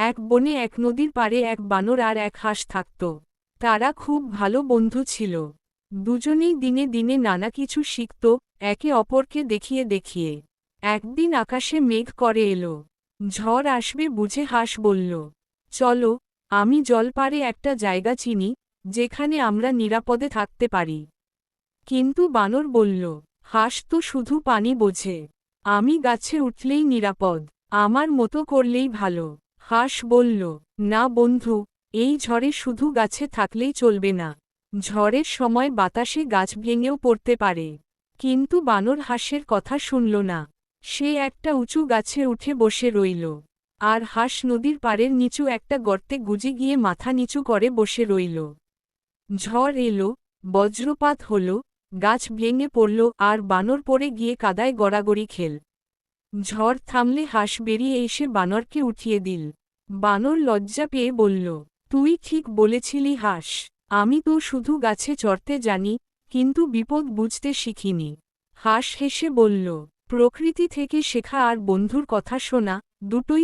এক বনে এক নদীর পাড়ে এক বানর আর এক হাঁস থাকত। তারা খুব ভালো বন্ধু ছিল। দুজনেই দিনে দিনে নানা কিছু শিখত, একে অপরকে দেখিয়ে দেখিয়ে। একদিন আকাশে মেঘ করে এলো। ঝড় আসবে বুঝে হাঁস বলল, চলো, আমি জলপাড়ে একটা জায়গা চিনি, যেখানে আমরা নিরাপদে থাকতে পারি। কিন্তু বানর বলল, হাঁস তো শুধু পানি বোঝে, আমি গাছে উঠলেই নিরাপদ, আমার মতো করলেই ভালো। হাঁস বলল, না বন্ধু, এই ঝড়ে শুধু গাছে থাকলেই চলবে না, ঝড়ের সময় বাতাসে গাছ ভেঙেও পড়তে পারে। কিন্তু বানর হাঁসের কথা শুনল না। সে একটা উঁচু গাছে উঠে বসে রইল। আর হাঁস নদীর পাড়ের নিচু একটা গর্তে গুজে গিয়ে মাথা নিচু করে বসে রইল। ঝড় এলো, বজ্রপাত হলো, গাছ ভেঙে পড়ল আর বানর পড়ে গিয়ে কাদায় গড়াগড়ি খেল। ঝড় থামলে হাঁস বেরিয়ে এসে বানরকে উঠিয়ে দিল। বানর লজ্জা পেয়ে বলল, তুই ঠিক বলেছিলি হাঁস, আমি তো শুধু গাছে চড়তে জানি, কিন্তু বিপদ বুঝতে শিখিনি। হাঁস হেসে বলল, প্রকৃতি থেকে শেখা আর বন্ধুর কথা শোনা, দুটোই